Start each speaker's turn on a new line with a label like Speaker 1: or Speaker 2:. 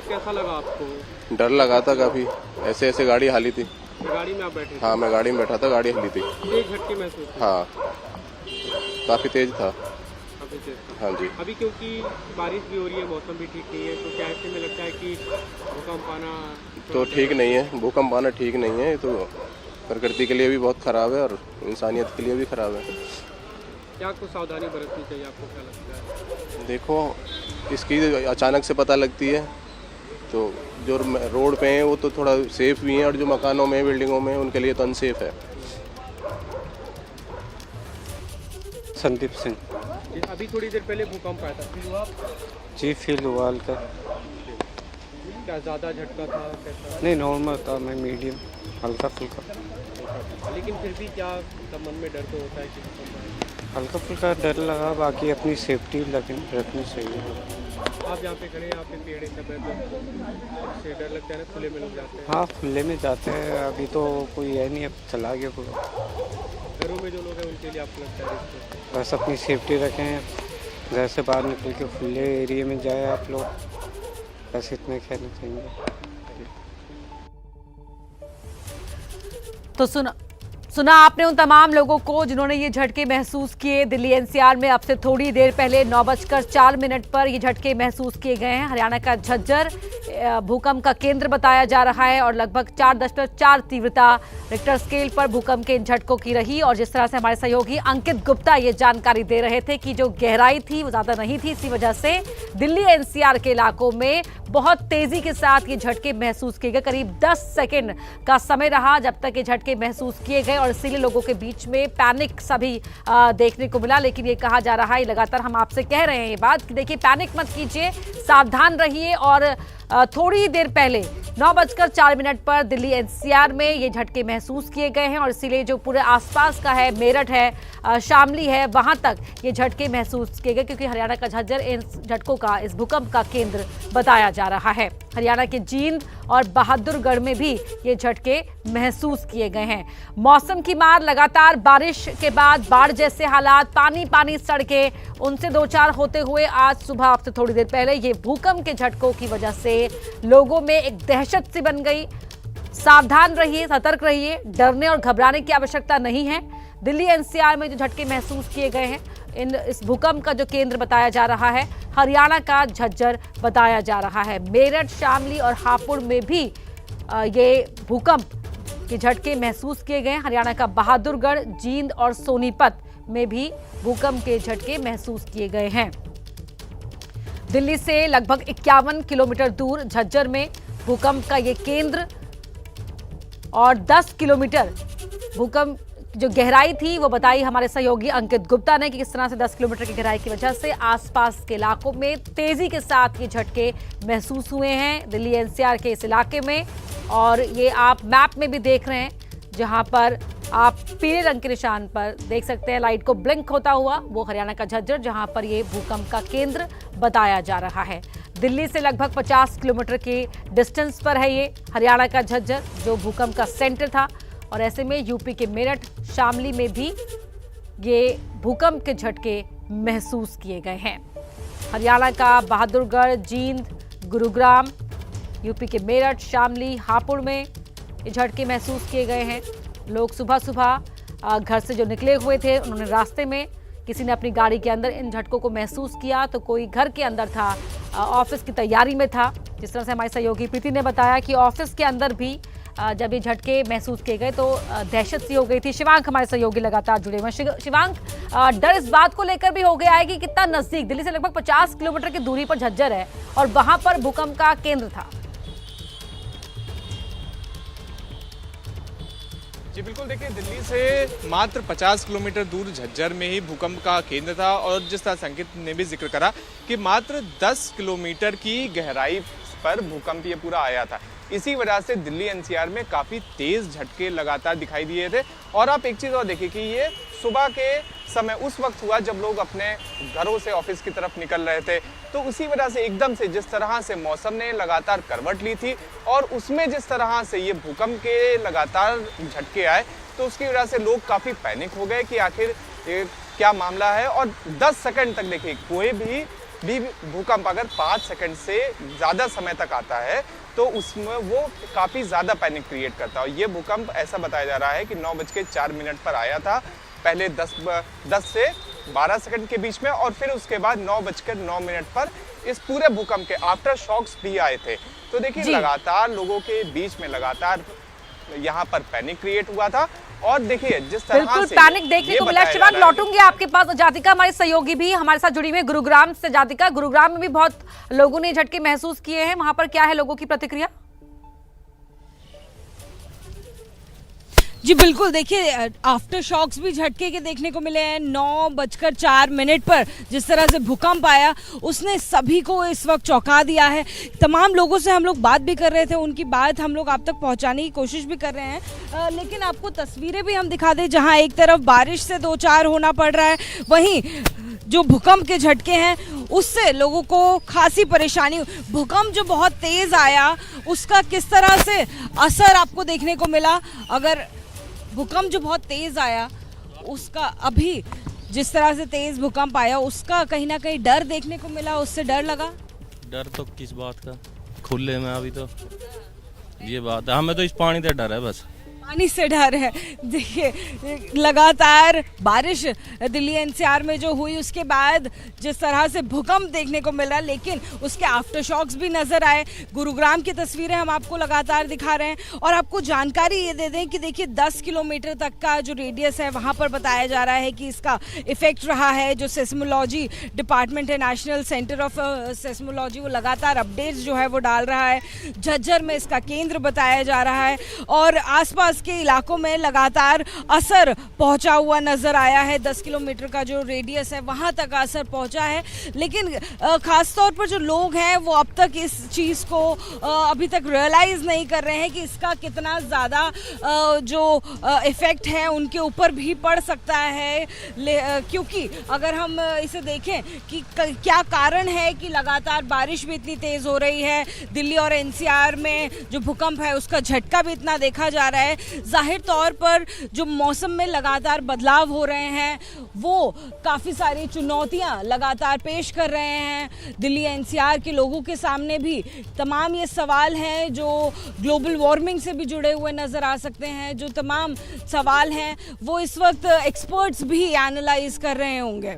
Speaker 1: कैसा लगा आपको?
Speaker 2: डर लगा था काफ़ी, ऐसे ऐसे गाड़ी हाली थी।
Speaker 1: गाड़ी में आप बैठे थे?
Speaker 2: हाँ, मैं गाड़ी में बैठा था, गाड़ी हिली थी।
Speaker 1: तेज झटके महसूस हुए?
Speaker 2: हाँ, काफ़ी तेज था।
Speaker 1: काफी तेज था।
Speaker 2: हाँ जी।
Speaker 1: अभी क्योंकि बारिश भी हो रही है, मौसम भी ठीक नहीं है, तो क्या ऐसे में लगता है कि भूकंप आना
Speaker 2: तो ठीक नहीं है, भूकंप आना ठीक नहीं है। ये तो प्रकृति के लिए भी बहुत ख़राब है और इंसानियत के लिए भी ख़राब है।
Speaker 1: क्या कुछ सावधानी बरतनी चाहिए, आपको क्या लगता है?
Speaker 2: देखो, इसकी अचानक से पता लगती है, तो जो रोड पे हैं वो तो थोड़ा सेफ भी हैं, और जो मकानों में बिल्डिंगों में उनके लिए तो अनसेफ है।
Speaker 3: संदीप सिंह
Speaker 1: अभी थोड़ी देर पहले भूकंप आया था, फील हुआ?
Speaker 3: जी, फील हुआ हल्का।
Speaker 1: क्या ज़्यादा झटका था, कैसा?
Speaker 3: नहीं, नॉर्मल था, मैं मीडियम, हल्का फुल्का।
Speaker 1: लेकिन फिर भी क्या मतलब मन में डर तो होता है कि भूकंप आए?
Speaker 3: हल्का फुल्का डर लगा, बाकी अपनी सेफ्टी रखनी चाहिए।
Speaker 1: आप जहाँ पे खड़े हैं, यहाँ पे पेड़ है सब है, तो इससे डर लगता है ना, खुले में लोग जाते हैं?
Speaker 3: हाँ, खुले में जाते हैं, अभी तो कोई है नहीं, अब चला गया पूरा।
Speaker 1: घरों में जो लोग हैं उनके लिए आपको लगता है रिस्क?
Speaker 3: बस अपनी सेफ्टी रखें, घर से बाहर निकल के खुले एरिया में जाए आप लोग, बस इतना कहना चाहिए।
Speaker 4: तो सुना आपने उन तमाम लोगों को जिन्होंने ये झटके महसूस किए। दिल्ली एनसीआर में अब से थोड़ी देर पहले 9:04 पर ये झटके महसूस किए गए हैं। हरियाणा का झज्जर भूकंप का केंद्र बताया जा रहा है और लगभग 4.4 तीव्रता रिक्टर स्केल पर भूकंप के इन झटकों की रही। और जिस तरह से हमारे सहयोगी अंकित गुप्ता ये जानकारी दे रहे थे कि जो गहराई थी वो ज्यादा नहीं थी, इसी वजह से दिल्ली एनसीआर के इलाकों में बहुत तेजी के साथ ये झटके महसूस किए गए। करीब 10 सेकंड का समय रहा जब तक ये झटके महसूस किए गए और इसीलिए लोगों के बीच में पैनिक सभी देखने को मिला। लेकिन ये कहा जा रहा है, लगातार हम आपसे कह रहे हैं ये बात कि देखिए, पैनिक मत कीजिए, सावधान रहिए। और थोड़ी देर पहले 9:04 पर दिल्ली एनसीआर में ये झटके महसूस किए गए हैं और इसीलिए जो पूरे आसपास का है, मेरठ है, शामली है, वहां तक ये झटके महसूस किए गए, क्योंकि हरियाणा का झज्जर इन झटकों का, इस भूकंप का केंद्र बताया जा रहा है। हरियाणा के जींद और बहादुरगढ़ में भी ये झटके महसूस किए गए हैं। मौसम की मार, लगातार बारिश के बाद बाढ़ जैसे हालात, पानी पानी सड़कें, उनसे दो चार होते हुए आज सुबह अब से थोड़ी देर पहले ये भूकंप के झटकों की वजह से लोगों में एक दहशत सी बन गई। सावधान रहिए, सतर्क रहिए, डरने और घबराने की आवश्यकता नहीं है। दिल्ली एनसीआर में जो झटके महसूस किए गए हैं, इस भूकंप का जो केंद्र बताया जा रहा है, हरियाणा का झज्जर बताया जा रहा है। मेरठ, शामली और हापुड़ में भी ये भूकंप के झटके महसूस किए गए। हरियाणा का बहादुरगढ़, जींद और सोनीपत में भी भूकंप के झटके महसूस किए गए हैं। दिल्ली से लगभग 51 किलोमीटर दूर झज्जर में भूकंप का ये केंद्र और 10 किलोमीटर भूकंप जो गहराई थी वो बताई हमारे सहयोगी अंकित गुप्ता ने कि किस तरह से 10 किलोमीटर की गहराई की वजह से आसपास के इलाकों में तेजी के साथ ये झटके महसूस हुए हैं दिल्ली एनसीआर के इस इलाके में। और ये आप मैप में भी देख रहे हैं, जहां पर आप पीले रंग के निशान पर देख सकते हैं लाइट को ब्लिंक होता हुआ, वो हरियाणा का झज्जर जहां पर ये भूकंप का केंद्र बताया जा रहा है। दिल्ली से लगभग 50 किलोमीटर के डिस्टेंस पर है ये हरियाणा का झज्जर, जो भूकंप का सेंटर था। और ऐसे में यूपी के मेरठ, शामली में भी ये भूकंप के झटके महसूस किए गए हैं। हरियाणा का बहादुरगढ़, जींद, गुरुग्राम, यूपी के मेरठ, शामली, हापुड़ में ये झटके महसूस किए गए हैं। लोग सुबह सुबह घर से जो निकले हुए थे, उन्होंने रास्ते में किसी ने अपनी गाड़ी के अंदर इन झटकों को महसूस किया, तो कोई घर के अंदर था, ऑफिस की तैयारी में था। जिस तरह से हमारे सहयोगी प्रीति ने बताया कि ऑफिस के अंदर भी जब ये झटके महसूस किए गए तो दहशत सी हो गई थी। शिवांक हमारे सहयोगी लगातार जुड़े हुए हैं। शिवांक, डर इस बात को लेकर भी हो गया है कि कितना नजदीक, दिल्ली से लगभग 50 किलोमीटर की दूरी पर झज्जर है और वहां पर भूकंप का केंद्र था।
Speaker 5: जी बिल्कुल, देखिए, दिल्ली से मात्र 50 किलोमीटर दूर झज्जर में ही भूकंप का केंद्र था और जिस तरह संकेत ने भी जिक्र करा कि मात्र 10 किलोमीटर की गहराई पर भूकंप ये पूरा आया था। इसी वजह से दिल्ली एनसीआर में काफ़ी तेज़ झटके लगातार दिखाई दिए थे। और आप एक चीज़ और देखिए कि ये सुबह के समय उस वक्त हुआ जब लोग अपने घरों से ऑफिस की तरफ निकल रहे थे, तो उसी वजह से एकदम से जिस तरह से मौसम ने लगातार करवट ली थी और उसमें जिस तरह से ये भूकंप के लगातार झटके आए, तो उसकी वजह से लोग काफ़ी पैनिक हो गए कि आखिर क्या मामला है। और 10 सेकंड तक देखिए कोई भी भी भूकंप अगर 5 सेकंड से ज़्यादा समय तक आता है तो उसमें वो काफ़ी ज़्यादा पैनिक क्रिएट करता है। और ये भूकंप ऐसा बताया जा रहा है कि 9:04 पर आया था, पहले 10 से 12 सेकंड के बीच में, और फिर उसके बाद 9:09 पर इस पूरे भूकंप के आफ्टर शॉक्स भी आए थे। तो देखिए लगातार लोगों के बीच में लगातार यहाँ पर पैनिक क्रिएट हुआ था। और देखिए जिस तरह
Speaker 4: बिल्कुल
Speaker 5: से
Speaker 4: पैनिक देखने को मिला। शिवांग, लौटूंगी आपके पास। जातिका हमारे सहयोगी भी हमारे साथ जुड़ी हुई है गुरुग्राम से। जातिका, गुरुग्राम में भी बहुत लोगों ने झटके महसूस किए हैं, वहां पर क्या है लोगों की प्रतिक्रिया?
Speaker 6: जी बिल्कुल, देखिए आफ्टर शॉक्स भी झटके के देखने को मिले हैं। 9:04 पर जिस तरह से भूकंप आया उसने सभी को इस वक्त चौंका दिया है। तमाम लोगों से हम लोग बात भी कर रहे थे, उनकी बात हम लोग आप तक पहुंचाने की कोशिश भी कर रहे हैं, लेकिन आपको तस्वीरें भी हम दिखा दें जहां एक तरफ बारिश से दो चार होना पड़ रहा है, वहीं जो भूकंप के झटके हैं उससे लोगों को खासी परेशानी। भूकंप जो बहुत तेज़ आया उसका किस तरह से असर आपको देखने को मिला? अगर भूकंप जो बहुत तेज आया उसका, अभी जिस तरह से तेज भूकंप आया उसका कहीं ना कहीं डर देखने को मिला, उससे डर लगा?
Speaker 7: डर तो किस बात का, खुले में अभी तो ये बात है, हमें तो इस पानी से डर है, बस
Speaker 6: पानी से डर है। देखिए लगातार बारिश दिल्ली एनसीआर में जो हुई उसके बाद जिस तरह से भूकंप देखने को मिल रहा है, लेकिन उसके आफ्टर शॉक्स भी नजर आए। गुरुग्राम की तस्वीरें हम आपको लगातार दिखा रहे हैं और आपको जानकारी ये दे दें कि देखिए 10 किलोमीटर तक का जो रेडियस है वहाँ पर बताया जा रहा है कि इसका इफेक्ट रहा है। जो सेस्मोलॉजी डिपार्टमेंट है, नेशनल सेंटर ऑफ सेस्मोलॉजी, वो लगातार अपडेट्स जो है वो डाल रहा है। झज्जर में इसका केंद्र बताया जा रहा है और आसपास के इलाकों में लगातार असर पहुंचा हुआ नजर आया है। 10 किलोमीटर का जो रेडियस है वहां तक असर पहुंचा है, लेकिन खास तौर पर जो लोग हैं वो अब तक इस चीज को अभी तक रियलाइज नहीं कर रहे हैं कि इसका कितना ज्यादा जो इफेक्ट है उनके ऊपर भी पड़ सकता है। क्योंकि अगर हम इसे देखें कि क्या कारण है कि लगातार बारिश भी इतनी तेज हो रही है, दिल्ली और एनसीआर में जो भूकंप है उसका झटका भी इतना देखा जा रहा है। जाहिर तौर पर जो मौसम में लगातार बदलाव हो रहे हैं वो काफ़ी सारी चुनौतियां लगातार पेश कर रहे हैं। दिल्ली एनसीआर के लोगों के सामने भी तमाम ये सवाल हैं जो ग्लोबल वार्मिंग से भी जुड़े हुए नज़र आ सकते हैं। जो तमाम सवाल हैं वो इस वक्त एक्सपर्ट्स भी एनालाइज कर रहे होंगे।